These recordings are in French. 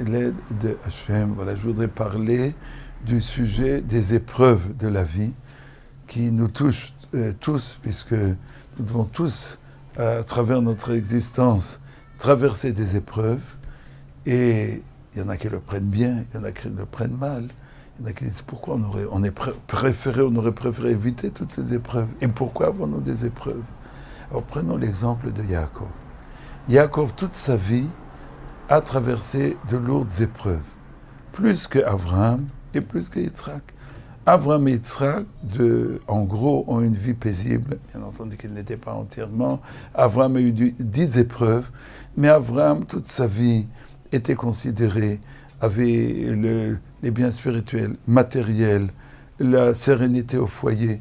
l'aide de Hachem. Voilà, je voudrais parler du sujet des épreuves de la vie qui nous touchent tous, puisque nous devons tous, à travers notre existence, traverser des épreuves. Et il y en a qui le prennent bien, il y en a qui le prennent mal. Il y en a qui disent pourquoi on aurait préféré éviter toutes ces épreuves. Et pourquoi avons-nous des épreuves? Alors prenons l'exemple de Yaakov. Yaakov, toute sa vie, a traversé de lourdes épreuves, plus qu'Abraham et plus que Yitzhak. Abraham et Yitzhak, en gros, ont une vie paisible. Bien entendu qu'ils n'étaient pas entièrement. Abraham a eu 10 épreuves, mais Abraham, toute sa vie, était considéré, avait les biens spirituels, matériels, la sérénité au foyer.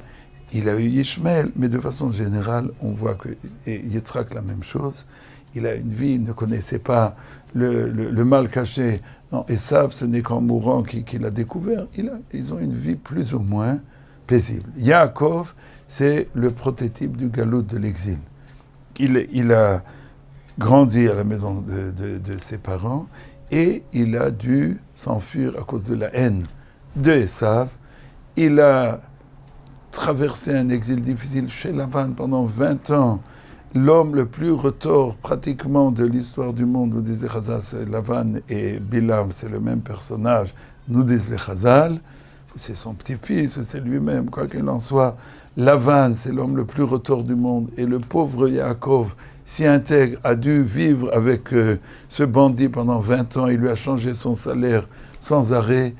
Il a eu Ishmaël, mais de façon générale, on voit que Yitzhak, la même chose. Il a une vie, il ne connaissait pas le mal caché. Non, Esav, ce n'est qu'en mourant qu'il a découvert. Ils ont une vie plus ou moins paisible. Yaakov, c'est le prototype du galout de l'exil. Il a grandi à la maison de ses parents et il a dû s'enfuir à cause de la haine de Esav. Il a traversé un exil difficile chez Lavan pendant 20 ans. L'homme le plus retors pratiquement de l'histoire du monde, nous disent les Chazal, c'est Lavan et Bilam, c'est le même personnage, nous disent les Chazal, c'est son petit-fils, c'est lui-même, quoi qu'il en soit. Lavan, c'est l'homme le plus retors du monde, et le pauvre Yaakov, si intègre, a dû vivre avec ce bandit pendant 20 ans, il lui a changé son salaire sans arrêt,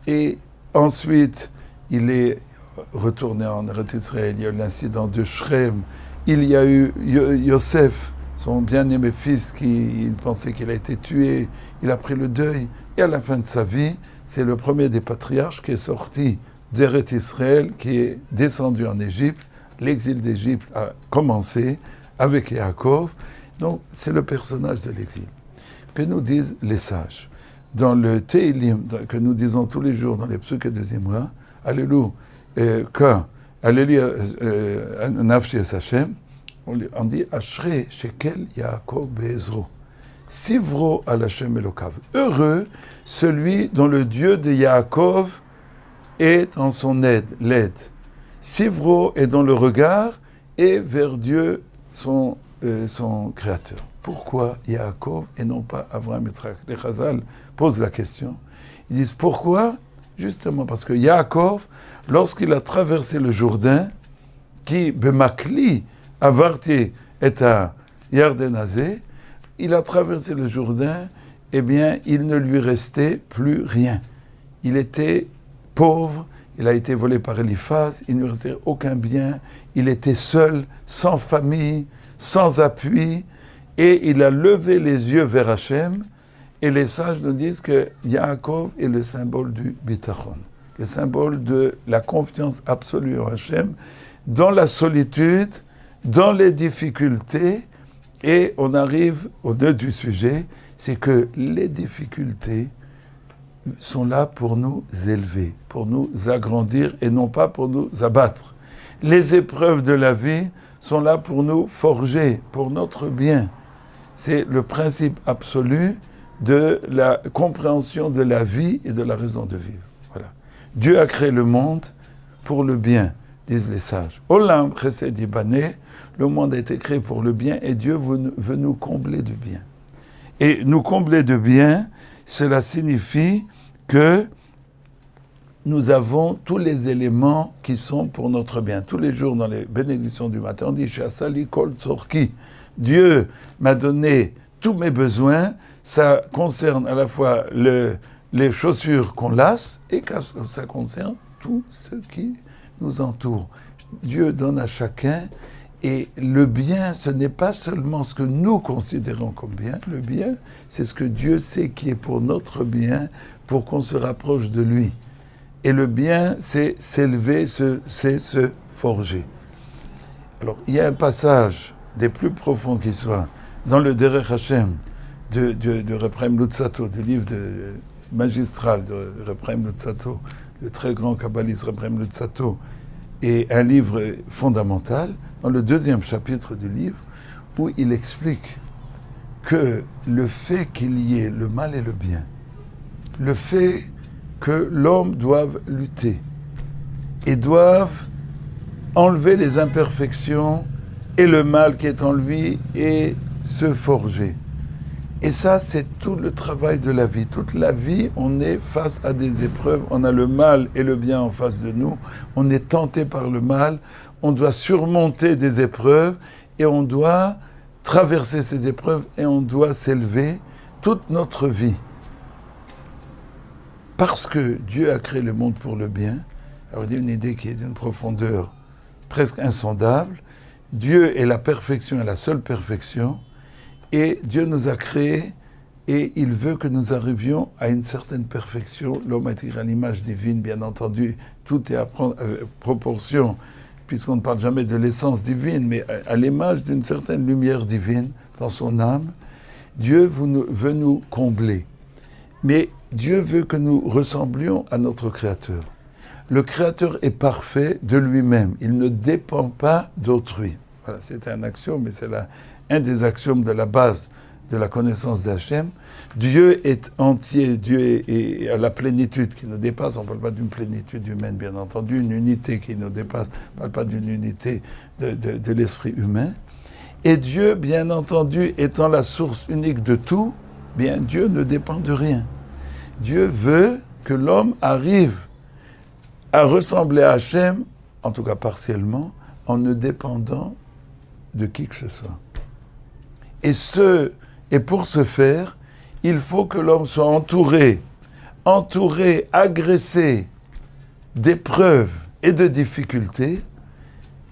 et ensuite, il est retourné en Eretz Israël, il y a eu l'incident de Shrem. Il y a eu Yosef, son bien-aimé fils, il pensait qu'il a été tué, il a pris le deuil, et à la fin de sa vie, c'est le premier des patriarches qui est sorti d'Eretz Israël, qui est descendu en Égypte. L'exil d'Égypte a commencé avec Yaakov, donc c'est le personnage de l'exil. Que nous disent les sages? Dans le Teilim, que nous disons tous les jours dans les psuks de Zimra, Alléluia, quand Alléluia, Nafshi es Hashem, on dit Ashrei shekel Yaakov be'ezro, Sivro al Hashem Elokav. Heureux celui dont le Dieu de Yaakov est en son l'aide. Sivro est dans le regard et vers Dieu, son créateur. Pourquoi Yaakov et non pas Avraham et Yitzhak? Les Chazal posent la question. Ils disent pourquoi? Justement parce que Yaakov, lorsqu'il a traversé le Jourdain, qui, bemakli, avarti et à Yarden Hazé, il a traversé le Jourdain, eh bien, il ne lui restait plus rien. Il était pauvre, il a été volé par Eliphaz, il ne lui restait aucun bien, il était seul, sans famille, sans appui, et il a levé les yeux vers Hachem, et les sages nous disent que Yaakov est le symbole du bitachon, le symbole de la confiance absolue en Hachem, dans la solitude, dans les difficultés, et on arrive au nœud du sujet, c'est que les difficultés sont là pour nous élever, pour nous agrandir, et non pas pour nous abattre. Les épreuves de la vie sont là pour nous forger, pour notre bien. C'est le principe absolu de la compréhension de la vie et de la raison de vivre. Voilà. Dieu a créé le monde pour le bien, disent les sages. Olam chesed yibaneh, le monde a été créé pour le bien et Dieu veut nous combler de bien. Et nous combler de bien, cela signifie que nous avons tous les éléments qui sont pour notre bien. Tous les jours dans les bénédictions du matin, on dit « Shasali kol tzorki ». Dieu m'a donné tous mes besoins. Ça concerne à la fois les chaussures qu'on lasse et ça concerne tout ce qui nous entoure. Dieu donne à chacun, et le bien, ce n'est pas seulement ce que nous considérons comme bien. Le bien, c'est ce que Dieu sait qui est pour notre bien, pour qu'on se rapproche de lui. Et le bien, c'est s'élever, c'est se forger. Alors, il y a un passage des plus profonds qui soit dans le Derech Hashem de Reb Chaim Luzzatto, du livre magistral de Reb Chaim Luzzatto, le très grand kabbaliste Reb Chaim Luzzatto, et un livre fondamental, dans le 2e chapitre du livre, où il explique que le fait qu'il y ait le mal et le bien, le fait que l'homme doive lutter et doive enlever les imperfections et le mal qui est en lui et se forger. Et ça, c'est tout le travail de la vie. Toute la vie, on est face à des épreuves. On a le mal et le bien en face de nous. On est tenté par le mal. On doit surmonter des épreuves et on doit traverser ces épreuves et on doit s'élever toute notre vie. Parce que Dieu a créé le monde pour le bien. Alors, il y a une idée qui est d'une profondeur presque insondable. Dieu est la perfection, est la seule perfection. Et Dieu nous a créés et il veut que nous arrivions à une certaine perfection. L'homme a été créé à l'image divine, bien entendu. Tout est à prendre à proportion, puisqu'on ne parle jamais de l'essence divine, mais à l'image d'une certaine lumière divine dans son âme. Dieu veut nous combler. Mais Dieu veut que nous ressemblions à notre Créateur. Le Créateur est parfait de lui-même. Il ne dépend pas d'autrui. Voilà, c'est un axiome, mais c'est un des axiomes de la base de la connaissance d'Hachem. Dieu est entier, Dieu est à la plénitude qui nous dépasse. On ne parle pas d'une plénitude humaine, bien entendu, une unité qui nous dépasse. On ne parle pas d'une unité de l'esprit humain. Et Dieu, bien entendu, étant la source unique de tout, bien Dieu ne dépend de rien. Dieu veut que l'homme arrive à ressembler à Hachem, en tout cas partiellement, en ne dépendant de qui que ce soit. Et pour ce faire, il faut que l'homme soit entouré, agressé d'épreuves et de difficultés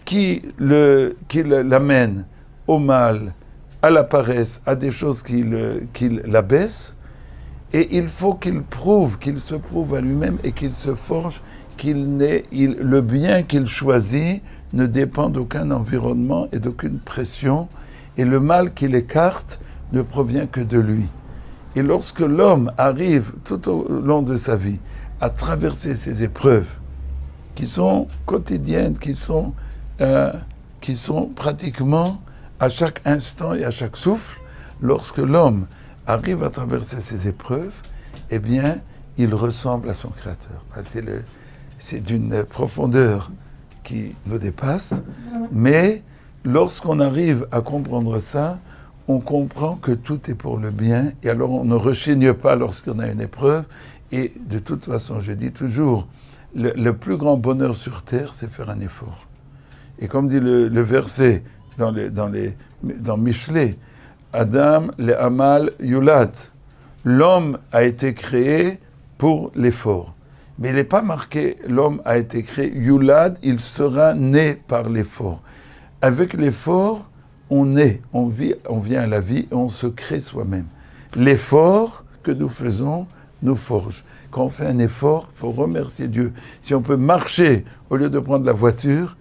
qui l'amènent au mal, à la paresse, à des choses qui l'abaissent. Et il faut qu'il se prouve à lui-même et qu'il se forge le bien qu'il choisit ne dépend d'aucun environnement et d'aucune pression. Et le mal qu'il écarte ne provient que de lui. Et lorsque l'homme arrive tout au long de sa vie à traverser ces épreuves qui sont quotidiennes, qui sont pratiquement à chaque instant et à chaque souffle, lorsque l'homme arrive à traverser ces épreuves, eh bien, il ressemble à son Créateur. C'est d'une profondeur qui nous dépasse, mais lorsqu'on arrive à comprendre ça, on comprend que tout est pour le bien, et alors on ne rechigne pas lorsqu'on a une épreuve, et de toute façon, je dis toujours, le plus grand bonheur sur terre, c'est faire un effort. Et comme dit le verset dans Michelet, Adam le Amal Yulad, l'homme a été créé pour l'effort. Mais il n'est pas marqué, l'homme a été créé, Yulad, il sera né par l'effort. Avec l'effort, on est, on vit, on vient à la vie et on se crée soi-même. L'effort que nous faisons nous forge. Quand on fait un effort, il faut remercier Dieu. Si on peut marcher au lieu de prendre la voiture,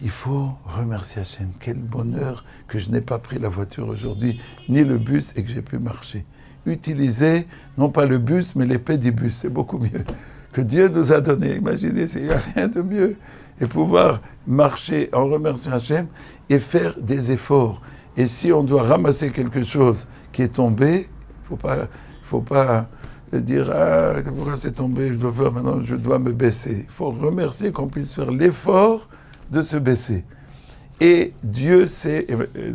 il faut remercier Hachem. Quel bonheur que je n'ai pas pris la voiture aujourd'hui, ni le bus, et que j'ai pu marcher. Utiliser, non pas le bus, mais les pédibus, c'est beaucoup mieux. Que Dieu nous a donné. Imaginez, il n'y a rien de mieux. Et pouvoir marcher en remerciant Hachem et faire des efforts. Et si on doit ramasser quelque chose qui est tombé, il ne faut pas dire « Ah, pourquoi c'est tombé, je dois me baisser ». Il faut remercier qu'on puisse faire l'effort de se baisser. Et Dieu sait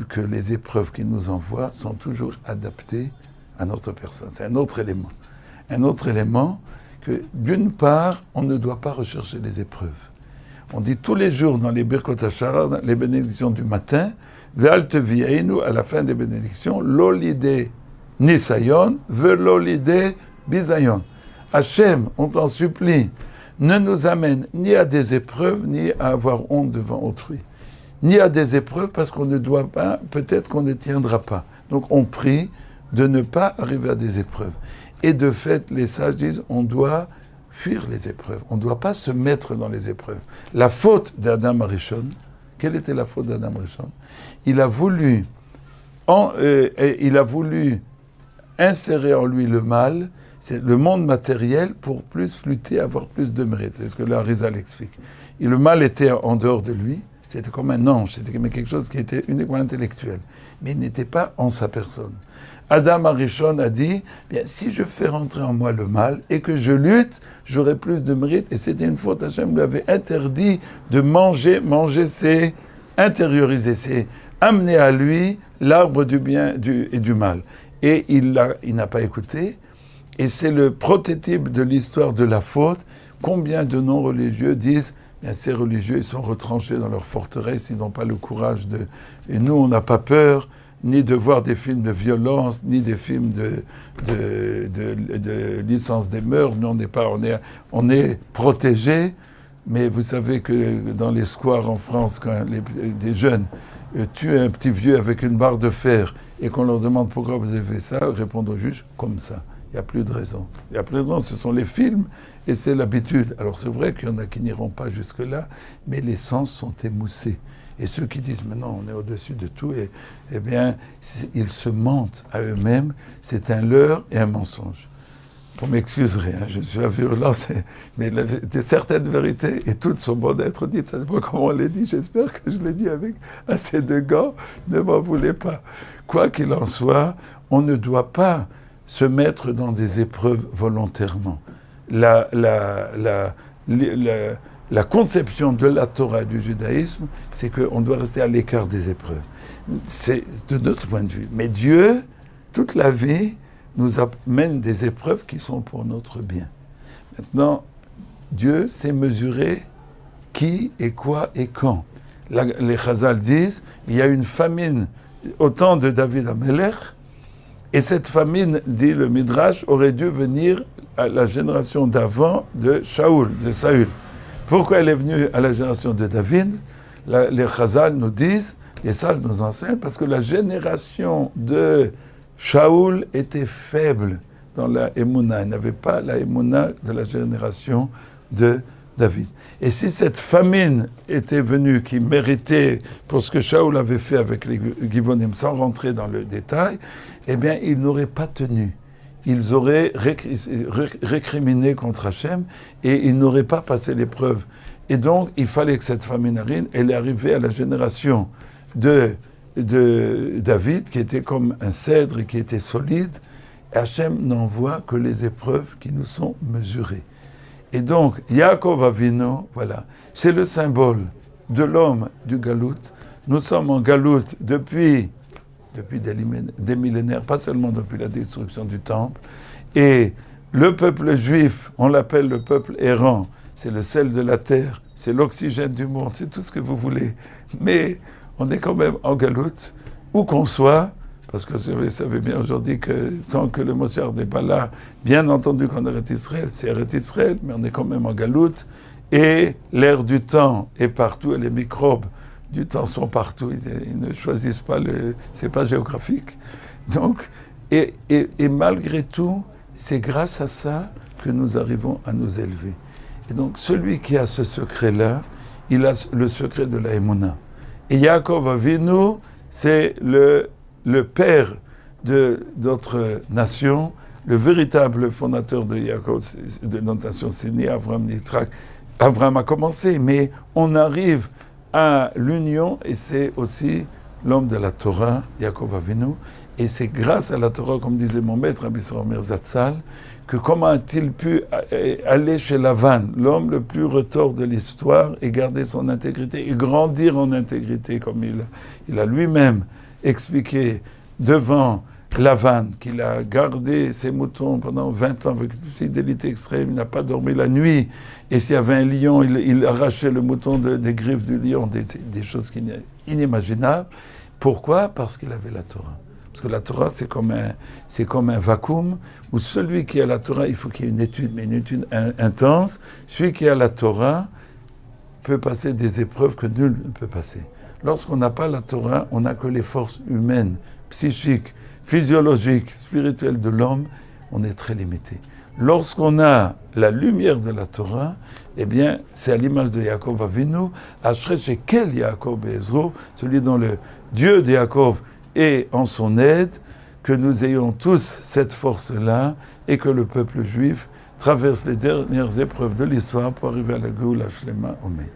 que les épreuves qu'il nous envoie sont toujours adaptées à notre personne. C'est un autre élément. Un autre élément que, d'une part, on ne doit pas rechercher les épreuves. On dit tous les jours dans les Birkot HaShara, les bénédictions du matin, Ve'al tevi'einu, à la fin des bénédictions, Lolide Nisayon, Ve'lolide Bisayon. Hachem, on t'en supplie, ne nous amène ni à des épreuves, ni à avoir honte devant autrui. Ni à des épreuves, parce qu'on ne doit pas, peut-être qu'on ne tiendra pas. Donc on prie de ne pas arriver à des épreuves. Et de fait, les sages disent, on doit fuir les épreuves. On ne doit pas se mettre dans les épreuves. La faute d'Adam Arishon, quelle était la faute d'Adam Arishon ? Il a voulu insérer en lui le mal, c'est le monde matériel, pour plus lutter, avoir plus de mérite. C'est ce que l'Arizal explique. Et le mal était en dehors de lui, c'était comme un ange, c'était comme quelque chose qui était uniquement intellectuel, mais il n'était pas en sa personne. Adam Arishon a dit, bien, si je fais rentrer en moi le mal et que je lutte, j'aurai plus de mérite. Et c'était une faute, Hachem lui avait interdit de manger. Manger, c'est intérioriser, c'est amener à lui l'arbre du bien et du mal. Et il n'a pas écouté. Et c'est le prototype de l'histoire de la faute. Combien de non-religieux disent, bien, ces religieux, ils sont retranchés dans leur forteresse, ils n'ont pas le courage de... Et nous, on n'a pas peur ni de voir des films de violence, ni des films de licence des mœurs. Nous, on est protégés, mais vous savez que dans les squares en France, quand des jeunes tuent un petit vieux avec une barre de fer et qu'on leur demande pourquoi vous avez fait ça, répondent au juge comme ça. Il n'y a plus de raison. Il n'y a plus de raison, ce sont les films et c'est l'habitude. Alors c'est vrai qu'il y en a qui n'iront pas jusque-là, mais les sens sont émoussés. Et ceux qui disent, mais non, on est au-dessus de tout, eh bien, ils se mentent à eux-mêmes. C'est un leurre et un mensonge. Vous m'excuserez, je suis virulent, mais certaines vérités, et toutes sont bonnes d'être dites, ça ne sais pas comment on les dit, j'espère que je les dis avec assez de gants, ne m'en voulez pas. Quoi qu'il en soit, on ne doit pas se mettre dans des épreuves volontairement. La conception de la Torah et du judaïsme, c'est qu'on doit rester à l'écart des épreuves. C'est de notre point de vue. Mais Dieu, toute la vie, nous amène des épreuves qui sont pour notre bien. Maintenant, Dieu sait mesurer qui et quoi et quand. Les Chazal disent, il y a une famine au temps de David Amelech, et cette famine, dit le Midrash, aurait dû venir à la génération d'avant de Shaoul, de Saül. Pourquoi elle est venue à la génération de David? Les Chazal nous disent, les sages nous enseignent, parce que la génération de Shaoul était faible dans la Emouna. Il n'avait pas la Emouna de la génération de David. Et si cette famine était venue, qui méritait pour ce que Shaoul avait fait avec les Givonim, sans rentrer dans le détail, eh bien, ils n'auraient pas tenu. Ils auraient récriminé contre Hachem et ils n'auraient pas passé l'épreuve. Et donc, il fallait que cette famine arrive. Elle est arrivée à la génération de David, qui était comme un cèdre et qui était solide. Et Hachem n'envoie que les épreuves qui nous sont mesurées. Et donc, Yaakov Avinu, voilà, c'est le symbole de l'homme du Galout. Nous sommes en Galout depuis des millénaires, pas seulement depuis la destruction du temple. Et le peuple juif, on l'appelle le peuple errant, c'est le sel de la terre, c'est l'oxygène du monde, c'est tout ce que vous voulez. Mais on est quand même en Galout, où qu'on soit, parce que vous savez bien aujourd'hui que tant que le Moshiach n'est pas là, bien entendu qu'en Eretz Israël, c'est Eretz Israël, mais on est quand même en Galout, et l'air du temps est partout, et les microbes du temps sont partout, ils ne choisissent pas, c'est pas géographique. Donc, et malgré tout, c'est grâce à ça que nous arrivons à nous élever. Et donc, celui qui a ce secret-là, il a le secret de la Emouna. Et Yaakov Avinu, c'est le père de notre nation, le véritable fondateur de Yaakov, de notre nation, c'est né Abraham, Yitzhak. Abraham a commencé, mais on arrive à l'union, et c'est aussi l'homme de la Torah, Yaakov Avinu, et c'est grâce à la Torah, comme disait mon maître, Rabbi Soromer Zatzal, que comment a-t-il pu aller chez Lavan, l'homme le plus retors de l'histoire, et garder son intégrité, et grandir en intégrité, comme il a lui-même expliqué devant Lavan, qu'il a gardé ses moutons pendant 20 ans avec une fidélité extrême, il n'a pas dormi la nuit, et s'il y avait un lion, il arrachait le mouton des griffes du lion, des choses inimaginables. Pourquoi? Parce qu'il avait la Torah. Parce que la Torah, c'est comme un vacuum, où celui qui a la Torah, il faut qu'il y ait une étude, mais une étude intense. Celui qui a la Torah peut passer des épreuves que nul ne peut passer. Lorsqu'on n'a pas la Torah, on n'a que les forces humaines, psychiques, physiologiques, spirituelles de l'homme, on est très limité. Lorsqu'on a la lumière de la Torah, eh bien, c'est à l'image de Yaakov Avinu, Ashrei Shekel Yaakov Be'ezro, celui dont le Dieu de Yaakov est en son aide, que nous ayons tous cette force-là et que le peuple juif traverse les dernières épreuves de l'histoire pour arriver à la Géoula Shlema Omer.